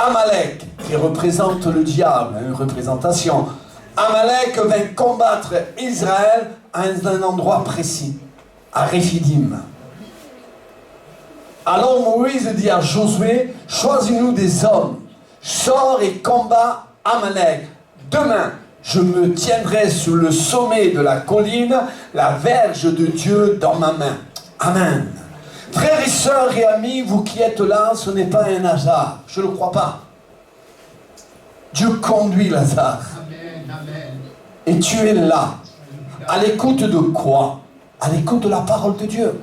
Amalek, qui représente le diable, une représentation. Amalek vint combattre Israël à un endroit précis, à Réphidim. Alors Moïse dit à Josué, choisis-nous des hommes, sors et combat Amalek. Demain, je me tiendrai sur le sommet de la colline, la verge de Dieu dans ma main. Amen. Frères et sœurs et amis, vous qui êtes là, ce n'est pas un hasard. Je ne le crois pas. Dieu conduit Lazare. Et tu es là. À l'écoute de quoi? À l'écoute de la parole de Dieu.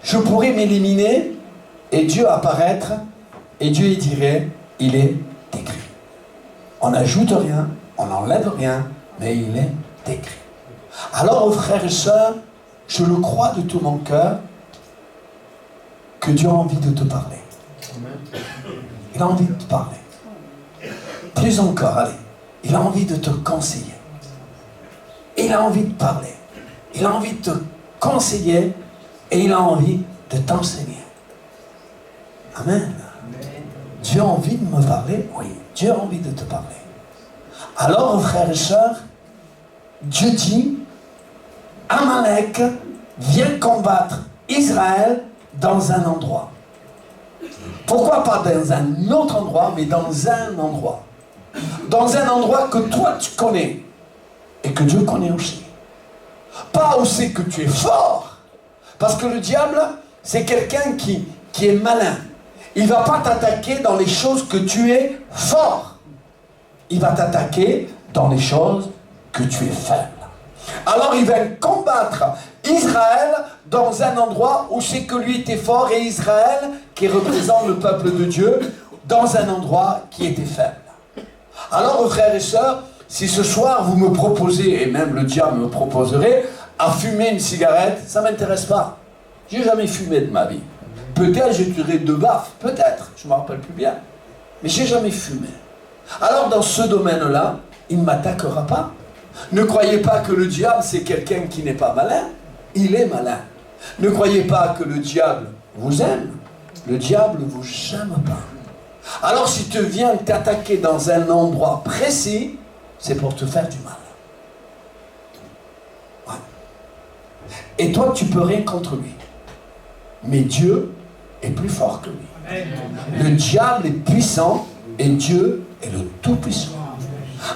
Je pourrais m'éliminer et Dieu apparaître et Dieu y dirait, il est écrit. On n'ajoute rien, on n'enlève rien, mais il est écrit. Alors, frères et sœurs, je le crois de tout mon cœur que Dieu a envie de te parler. Il a envie de te parler. Plus encore, allez, il a envie de te conseiller. Il a envie de parler. Il a envie de te conseiller et il a envie de t'enseigner. Amen. Dieu a envie de me parler? Oui, Dieu a envie de te parler. Alors, frères et sœurs, Dieu dit, Amalek vient combattre Israël dans un endroit. Pourquoi pas dans un autre endroit, mais dans un endroit. Dans un endroit que toi tu connais et que Dieu connaît aussi. Pas où c'est que tu es fort. Parce que le diable, c'est quelqu'un qui est malin. Il ne va pas t'attaquer dans les choses que tu es fort. Il va t'attaquer dans les choses que tu es faible. Alors il va combattre Israël dans un endroit où c'est que lui était fort et Israël, qui représente le peuple de Dieu, dans un endroit qui était faible. Alors frères et sœurs, si ce soir vous me proposez, et même le diable me proposerait, à fumer une cigarette, ça ne m'intéresse pas. Je n'ai jamais fumé de ma vie. Peut-être j'ai tiré 2 baffes, peut-être, je ne me rappelle plus bien. Mais je n'ai jamais fumé. Alors dans ce domaine-là, il ne m'attaquera pas. Ne croyez pas que le diable c'est quelqu'un qui n'est pas malin. Il est malin. Ne croyez pas que le diable vous aime. Le diable ne vous aime pas. Alors si tu viens t'attaquer dans un endroit précis, c'est pour te faire du mal. Ouais. Et toi tu peux rien contre lui. Mais Dieu est plus fort que lui. Le diable est puissant et Dieu est le Tout-Puissant.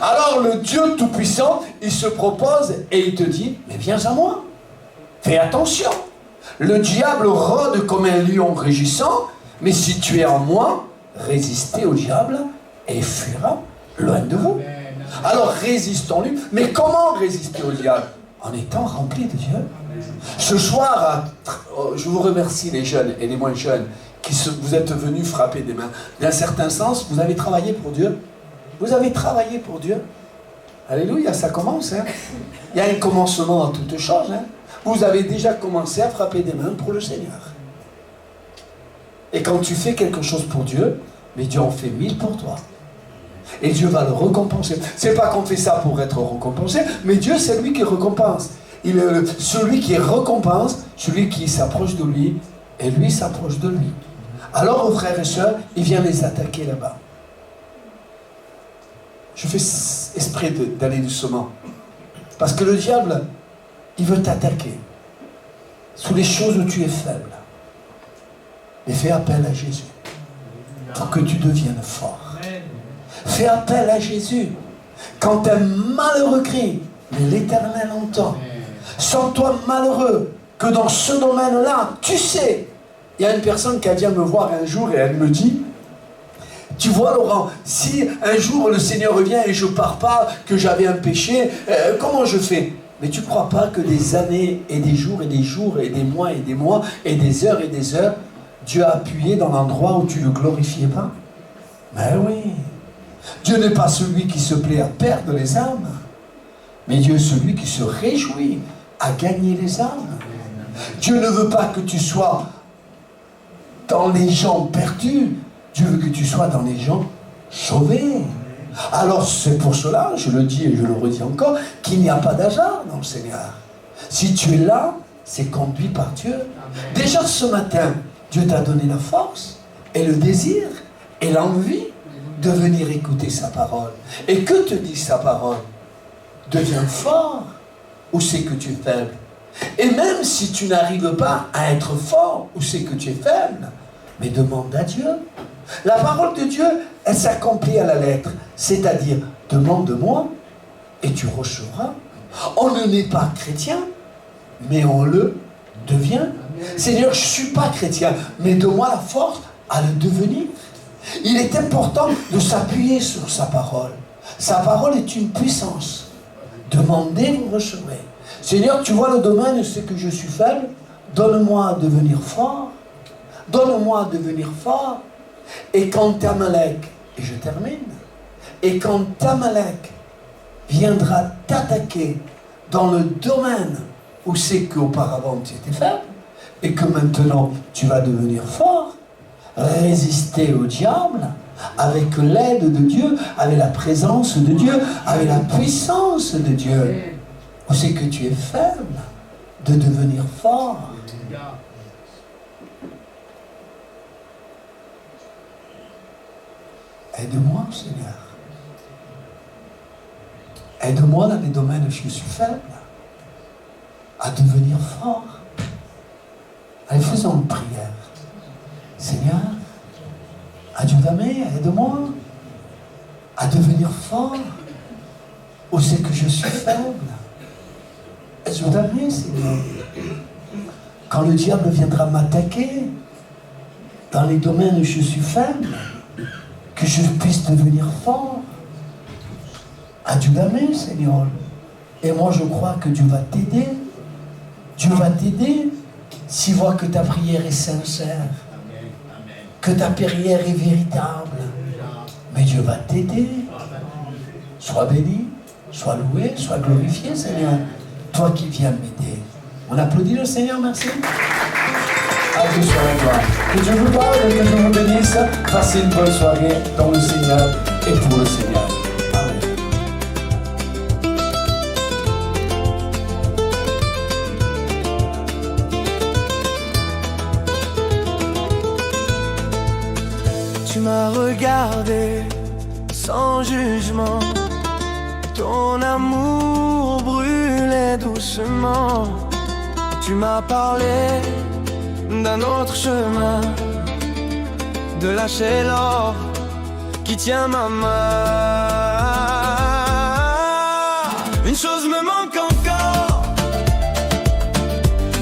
Alors le Dieu Tout-Puissant, il se propose et il te dit, mais viens à moi. Fais attention. Le diable rôde comme un lion rugissant, mais si tu es en moi, résistez au diable et il fuira loin de vous. Alors résistons-lui. Mais comment résister au diable? En étant rempli de Dieu. Ce soir, je vous remercie les jeunes et les moins jeunes vous êtes venus frapper des mains. D'un certain sens, vous avez travaillé pour Dieu. Vous avez travaillé pour Dieu. Alléluia, ça commence. Hein? Il y a un commencement dans toutes choses. Hein? Vous avez déjà commencé à frapper des mains pour le Seigneur. Et quand tu fais quelque chose pour Dieu, mais Dieu en fait 1000 pour toi. Et Dieu va le récompenser. C'est pas qu'on fait ça pour être récompensé, mais Dieu c'est lui qui récompense. Il est celui qui récompense, celui qui s'approche de lui, et lui s'approche de lui. Alors, frères et sœurs, il vient les attaquer là-bas. Je fais esprit d'aller doucement. Parce que le diable, il veut t'attaquer sous les choses où tu es faible. Mais fais appel à Jésus pour que tu deviennes fort. Fais appel à Jésus. Quand un malheureux crie, mais l'Éternel entend. Sens-toi malheureux que dans ce domaine-là, tu sais. Il y a une personne qui a vient me voir un jour et elle me dit, tu vois Laurent, si un jour le Seigneur revient et je ne pars pas, que j'avais un péché, comment je fais? Mais tu ne crois pas que des années et des jours et des jours et des mois et des mois et des heures, Dieu a appuyé dans l'endroit où tu ne le glorifiais pas? Ben oui. Dieu n'est pas celui qui se plaît à perdre les âmes, mais Dieu est celui qui se réjouit à gagner les âmes. Dieu ne veut pas que tu sois dans les gens perdus. Dieu veut que tu sois dans les gens sauvés. Alors c'est pour cela, je le dis et je le redis encore, qu'il n'y a pas d'hasard dans le Seigneur. Si tu es là, c'est conduit par Dieu. Déjà ce matin, Dieu t'a donné la force et le désir et l'envie de venir écouter sa parole. Et que te dit sa parole? Deviens fort, ou c'est que tu es faible? Et même si tu n'arrives pas à être fort, ou c'est que tu es faible, mais demande à Dieu. La parole de Dieu, elle s'accomplit à la lettre, c'est-à-dire, demande-moi et tu recevras. On ne n'est pas chrétien, mais on le devient. Seigneur, je ne suis pas chrétien, mais donne-moi la force à le devenir. Il est important de s'appuyer sur sa parole. Sa parole est une puissance. Demandez, vous recevrez. Seigneur, tu vois le domaine, c'est que je suis faible. Donne-moi à devenir fort. Donne-moi à devenir fort. Et quand Amalek, et je termine, et quand Amalek viendra t'attaquer dans le domaine où c'est qu'auparavant tu étais faible, et que maintenant tu vas devenir fort, résister au diable avec l'aide de Dieu, avec la présence de Dieu, avec la puissance de Dieu. Où c'est que tu es faible, de devenir fort. Aide-moi, Seigneur. Aide-moi dans les domaines où je suis faible, à devenir fort. Allez, faisons une prière. Seigneur, aiuta-me, aide-moi à devenir fort où c'est que je suis faible. Aide-moi, Seigneur. Quand le diable viendra m'attaquer dans les domaines où je suis faible, que je puisse devenir fort. Aide-moi, Seigneur. Et moi, je crois que Dieu va t'aider. Dieu va t'aider s'il voit que ta prière est sincère, que ta prière est véritable. Mais Dieu va t'aider. Sois béni, sois loué, sois glorifié, Seigneur. Toi qui viens m'aider. On applaudit le Seigneur, merci. À Dieu soit la gloire. Que Dieu vous parle, que Dieu vous bénisse. Passez une bonne soirée dans le Seigneur et pour le Seigneur. Amen. Tu m'as regardé sans jugement, ton amour brûlait doucement. Tu m'as parlé d'un autre chemin, de lâcher l'or qui tient ma main. Une chose me manque encore,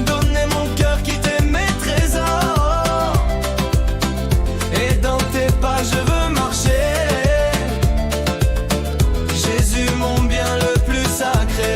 donner mon cœur qui t'est mes trésors. Et dans tes pas je veux marcher, Jésus mon bien le plus sacré.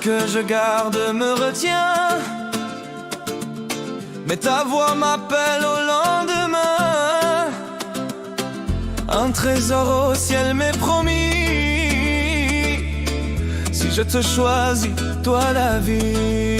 Que je garde me retient, mais ta voix m'appelle au lendemain. Un trésor au ciel m'est promis, si je te choisis, toi la vie.